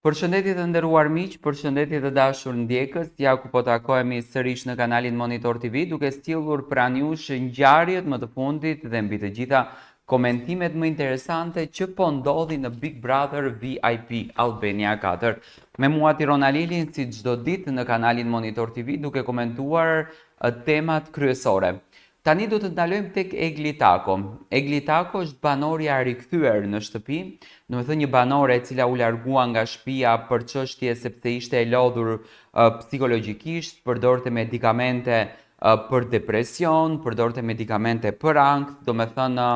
Përshëndetje të nderuar miq, përshëndetje të dashur ndjekës, ja ku po takohemi sërish në kanalin Monitor TV, duke sjellur pranë jush ngjarjet më të fundit dhe mbi të gjitha komentimet më interesante që po ndodhin në Big Brother VIP Albania 4. Me mua Tirona Lilin si çdo ditë në kanalin Monitor TV duke komentuar temat kryesore. Tani do të ndalojmë tek Egli Tako. Egli Tako është banorja rikthyer në shtëpi, domethënë një banore e cila u largua nga shtëpia për çështje sepse ishte e lodhur psikologjikisht, përdorte medikamente për depresion, përdorte medikamente për ankth, domethënë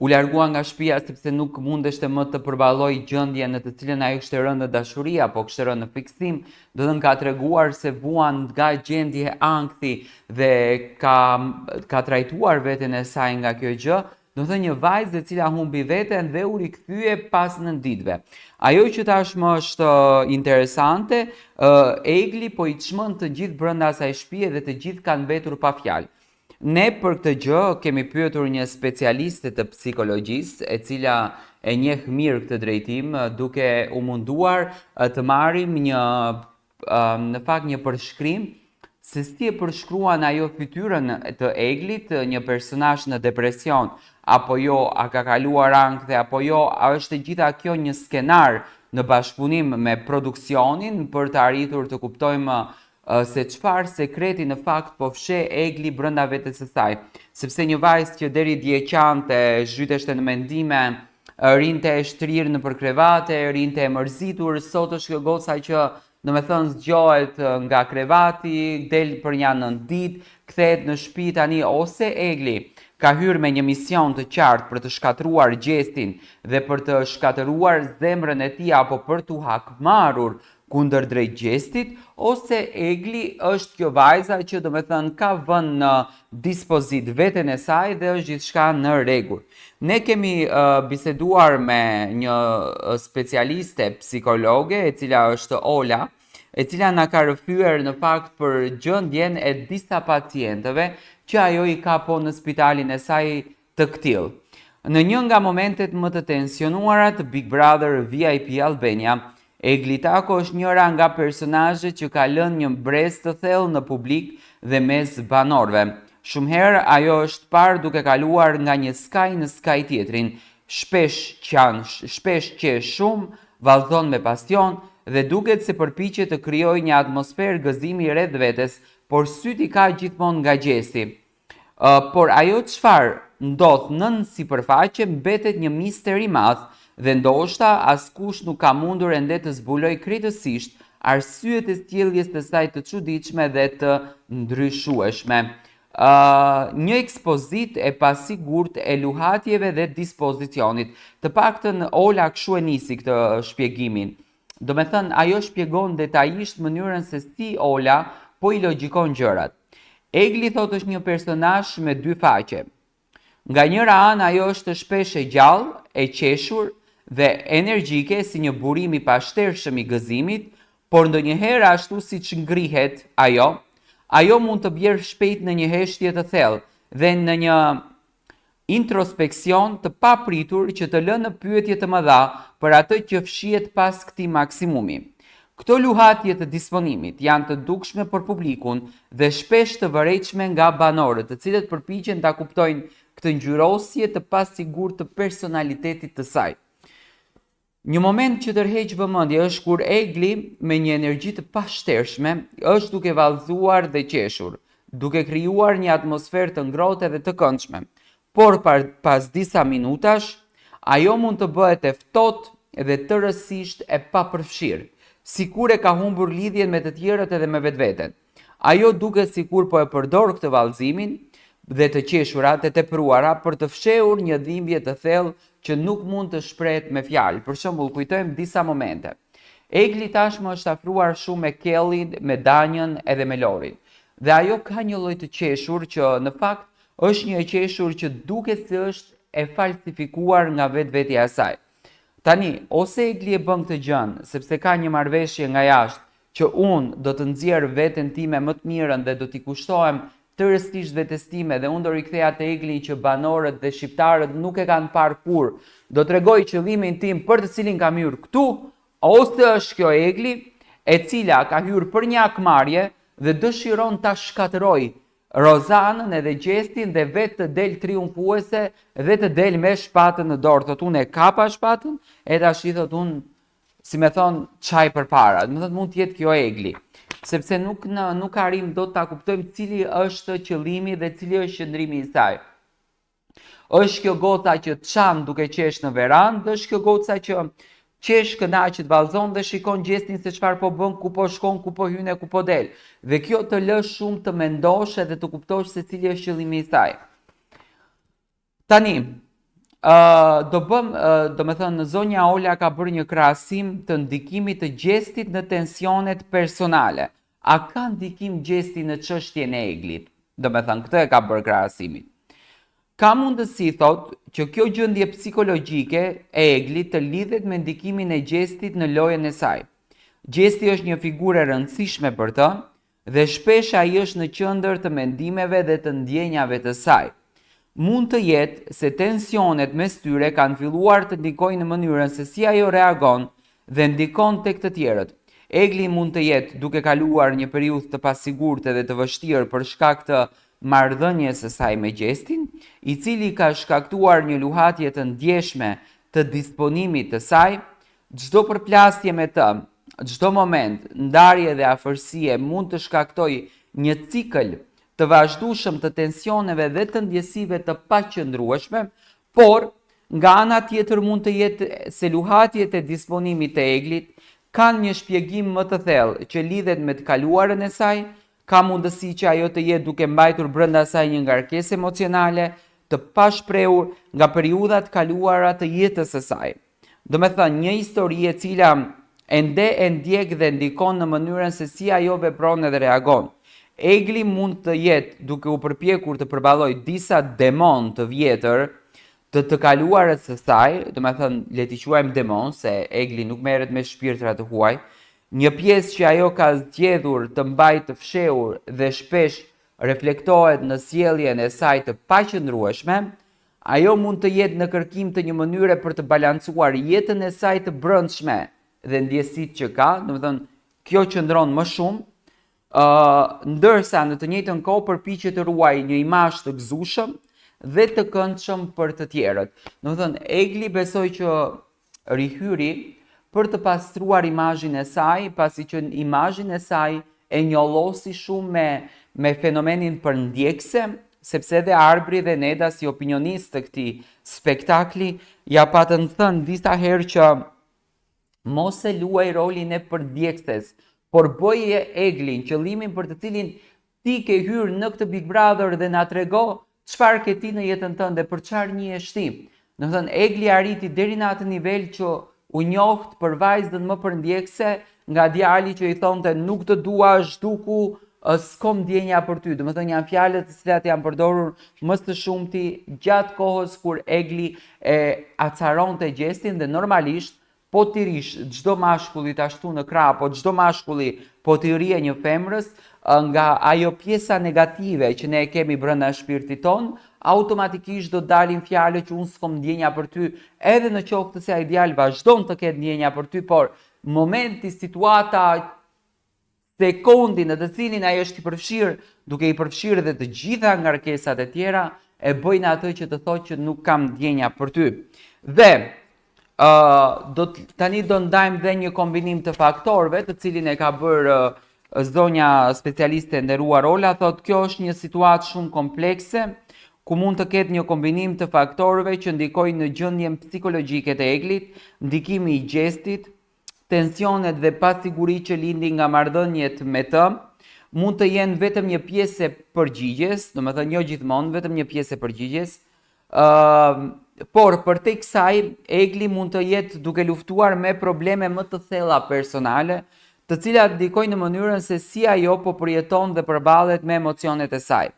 u largua nga shtëpia sepse nuk mundeshte më të përballoj gjendjen në të cilën ajo kishte rënë në dashuri apo kishte rënë në fiksim, do të ka treguar se vuan nga gjendje ankthi dhe ka trajtuar veten e saj nga kjo gjë, do të thënë një vajzë e cila humbi veten dhe u rikthye pas 9 ditëve. Ajo që tashmë është interesante, Egli po i çmon të gjithë brenda asaj shtëpie dhe të gjithë kanë mbetur pa fjalë. Ne për këtë gjë kemi pyetur një specialiste të psikologjisë e cila e njeh mirë këtë drejtim duke u munduar të marrim në fakt një përshkrim se si e përshkruan ajo fytyrën të Eglit, një personazh në depresion, apo jo, a ka kaluar ankth apo jo, a është gjitha kjo një skenar në bashkëpunim me produksionin për të arritur të kuptojmë se çfarë sekreti në fakt po fsheh Egli brenda vetes së saj, sepse një vajzë që deri dje qante, zhyteshte në mendime, rinte e shtrirë nëpër krevate, rinte e mërzitur, sot është kjo goca që domethënë zgjohet nga krevati, del për një 9 ditë, kthehet në shtëpi tani ose Egli ka hyrë me një mision të qartë për të shkatëruar gjestin dhe për të shkatëruar zemrën e tij apo për t'u hakmarrur kundër drejt gjestit, ose Egli është kjo vajza që domethënë ka vënë në dispozit veten e saj dhe është gjithçka në rregull. Ne kemi biseduar me një specialiste psikologe e cila është Ola, e cila na ka rrëfyer në fakt për gjendjen e disa pacientëve që ajo i ka po në spitalin e saj të ktill. Në një nga momentet më të tensionuara të Big Brother VIP Albania, Egli Tako është njëra nga personazhet që ka lënë një brez të thellë në publik dhe mes banorëve. Shumë herë ajo është parë duke kaluar nga një skaj në skaj tjetrin, shpesh qesh shumë, vallëzon me pasion dhe duket se përpiqet të krijojë një atmosferë gëzimi rreth vetes, por syti ka gjithmonë nga gjesti. Por ajo çfarë ndodh nën sipërfaqe mbetet një mister i madh dhe ndoshta askush nuk ka mundur ende të zbuloj krejtësisht arsyet e sjelljes së saj të çuditshme dhe të ndryshueshme. Një ekspozit e pasigurt e luhatjeve dhe dispozicionit. Të paktën Ola kshu e nisi këtë shpjegimin. Do me thënë, ajo shpjegon detajisht mënyrën se si Ola po i logjikon gjërat. Egli thot është një personazh me dy faqe. Nga njëra anë ajo është shpesh e gjallë, e qeshur dhe energjike si një burim i pashtershëm i gëzimit, por ndonjëherë ashtu siç ngrihet ajo mund të bjerë shpejt në një heshtje të thellë dhe në një introspeksion të papritur që të lënë në pyetje të mëdha për atë që fshihet pas këtij maksimumi. Këto luhatje të disponimit janë të dukshme për publikun dhe shpesh të vërejtshme nga banorët, të cilët përpiqen ta kuptojnë këtë ngjyrosje të pasigurt të personalitetit të saj. Një moment që tërheq vëmendje është kur Egli me një energji të pashtershme është duke vallëzuar dhe qeshur, duke krijuar një atmosferë të ngrohtë dhe të këndshme. Por pas disa minutash, ajo mund të bëhet e ftohtë dhe tërësisht e papërfshirë, sikur e ka humbur lidhjen me të tjerët edhe me vetveten. Ajo duket sikur po e përdor këtë vallëzimin dhe të qeshurat e tepruara për të fshehur një dhimbje të thellë që nuk mund të shprehet me fjalë. Për shembull, kujtojmë disa momente. Egli tashmë është afruar shumë me Kellin, me Danjën edhe me Lorin. Dhe ajo ka një lloj të qeshur që në fakt është një qeshur që duket se është e falsifikuar nga vetvetja e saj. Tani, ose Egli e bën këtë gjën sepse ka një marrëveshje nga jashtë që unë do të nxjerr veten time më të mirën dhe do t'i kushtohem tërësisht vetes time dhe unë do riktheja te Egli që banorët dhe shqiptarët nuk e kanë parë kurrë. Do t'rregoj qëllimin tim për të cilin kam hyrë këtu, ose është kjo egli e cila ka hyrë për një akmarrje dhe dëshiron ta shkatërroj Rozanën edhe Gjestin dhe vetë të del triumfuese dhe të del me shpatën në dorë. Thot unë e kapa shpatën e tash i thot unë, si me thonë, çaj përpara. Do të thotë mund të jetë kjo egli. Sepse nuk arrim dot ta kuptojmë cili është qëllimi dhe cili është qëndrimi i saj. Është kjo goca që çan duke qesh në verandë, është kjo goca që qesh kënaqet, vallëzon dhe shikon Gjestin se çfarë po bën, ku po shkon, ku po hyn e ku po del. Dhe kjo të lë shumë të mendosh edhe të kuptosh se cili është qëllimi i saj. Tani, do me thënë, zonja Ola ka bërë një krahasim të ndikimit të Gjestit në tensionet personale. A ka ndikim Gjesti në çështjen e eglit? Do me thënë, këtë e ka bërë krahasimin. Ka mundësi, thot, që kjo gjendje psikologjike e eglit të lidhet me ndikimin e Gjestit në lojën e saj. Gjesti është një figurë e rëndësishme për të dhe shpesh ai është në qendër të mendimeve dhe të ndjenjave të saj. Mund të jetë se tensionet mes tyre kanë filluar të ndikojnë në mënyrën se si ajo reagon dhe ndikon tek të tjerët. Egli mund të jetë duke kaluar një periudhë të pasigurtë dhe të vështirë për shkak të marrëdhënies së saj me Gjestin, i cili ka shkaktuar një luhatje të ndjeshme të disponimit të saj. Çdo përplasje me të, çdo moment, ndarje dhe afërsie mund të shkaktojë një cikël të vazhdueshëm të tensioneve dhe të ndjesive të paqëndrueshme, por nga ana tjetër mund të jetë se luhatjet e disponimit të eglit kanë një shpjegim më të thellë që lidhet me të kaluarën e saj. Ka mundësi që ajo të jetë duke mbajtur brenda saj një ngarkesë emocionale të pashprehur nga periudhat kaluara të jetës së saj. Do me thënë, një histori e cila ende e ndjek dhe ndikon në mënyrën se si ajo vepron dhe reagon. Egli mund të jetë duke u përpjekur të përballojë disa demon të vjetër të kaluarës së saj, do me thënë, le t'i quajmë demon, se egli nuk merret me shpirtra të huaj. Një pjesë që ajo ka zgjedhur të mbajë të fshehur dhe shpesh reflektohet në sjelljen e saj të paqëndrueshme, ajo mund të jetë në kërkim të një mënyre për të balancuar jetën e saj të brendshme dhe ndjesitë që ka, domethënë kjo qëndron më shumë, ndërsa në të njëjtën kohë përpiqet të ruajë një imazh të gëzueshëm dhe të këndshëm për të tjerët. Domethënë egli besoj që rihyri për të pastruar imazhin e saj, pasi që imazhin e saj e njollosi shumë me fenomenin përndjekse, sepse edhe Arbri dhe Neda si opinionistë të këtij spektakli ja patën thënë disa herë që mos e luaj rolin e përndjekses, por bëje eglin, qëllimin për të cilin ti ke hyrë në këtë Big Brother dhe na trego çfarë ke ti në jetën tënde, për çfarë njihesh ti. Domethënë egli arriti deri në atë nivel që u njoft për vajzën më përndjekse nga djali që i thonte nuk të dua zhduku, s'kom ndjenja për ty. Domethënë janë fjalët të cilat janë përdorur më së shumti gjatë kohës kur egli e acaronte Gjestin dhe normalisht po t'i rish çdo mashkulli ashtu në krah, po çdo mashkulli po t'i rrie një femrës nga ajo pjesa negative që ne e kemi brenda shpirtit ton, automatikisht do dalin fjalë që unë s'kom ndjenja për ty, edhe në qoftë se ai djalë vazhdon të ketë ndjenja për ty, por momenti, situata, sekundi në të cilin ai është i përfshirë, duke i përfshirë dhe të gjitha ngarkesat e tjera, e bëjnë atë që të thotë që nuk kam ndjenja për ty. Dhe tani do ndajmë dhe një kombinim të faktorëve, të cilin e ka bërë zonja specialiste nderuar Ola, thotë kjo është një situatë shumë komplekse, ku mund të ketë një kombinim të faktorëve që ndikojnë në gjendjen psikologjike të eglit, ndikimi i Gjestit, tensionet dhe pasiguri që lindin nga marrëdhëniet me të, mund të jenë vetëm një pjesë e përgjigjes, domethënë jo gjithmonë, vetëm një pjesë e përgjigjes, por përtej kësaj egli mund të jetë duke luftuar me probleme më të thella personale, të cilat ndikojnë në mënyrën se si ajo po përjeton dhe përballet me emocionet e saj.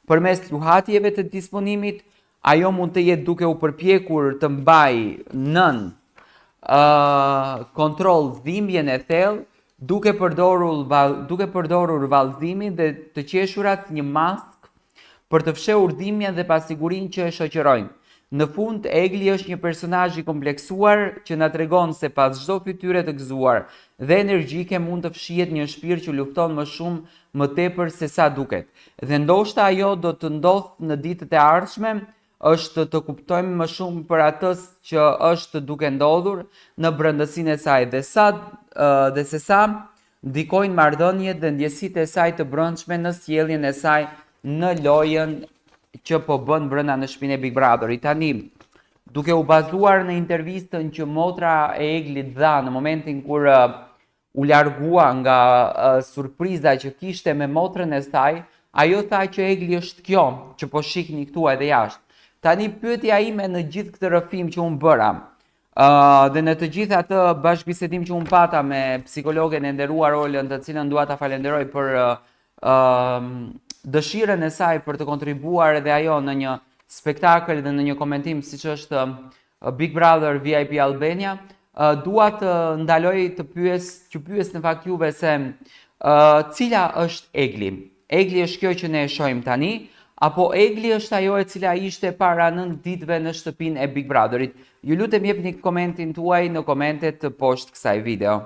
Përmes luhatjeve të disponimit, ajo mund të jetë duke u përpjekur të mbajë nën kontroll dhimbjen e thellë, duke përdorur vallëzimin dhe të qeshurat një mask për të fshehur dhimbjen dhe pasigurinë që e shoqërojnë. Në fund, Egli është një personazh i kompleksuar që na tregon se pas çdo fytyre të gëzuar dhe energjike mund të fshihet një shpirt që lufton më shumë më tepër se sa duket. Dhe ndoshta ajo do të ndodhë në ditët e ardhshme, është të kuptojmë më shumë për atë që është duke ndodhur në brendësinë e saj dhe se sa ndikojnë marrëdhëniet dhe ndjesitë e saj të brendshme në sjelljen e saj në lojën që po bën brenda në shtëpinë e Big Brotherit. Tani, duke u bazuar në intervistën që motra e Eglit dha në momentin kur u largua nga surpriza që kishte me motrën e saj, ajo tha që Egli është kjo që po shihni këtu edhe jashtë. Tani pyetja ime në gjithë këtë rrëfim që unë bëra, dhe në të gjithë atë bashkëbisedim që unë pata me psikologen e nderuar Olën, të cilën dua ta falenderoj për dëshirën e saj për të kontribuar edhe ajo në një spektakël dhe në një komentim siç është Big Brother VIP Albania, dua të ndaloj të pyes në fakt juve se cila është Egli? Egli është kjo që ne e shohim tani, apo Egli është ajo e cila ishte para 9 ditëve në shtëpinë e Big Brotherit? Ju lutem jepni komentin tuaj në komentet të poshtë kësaj video.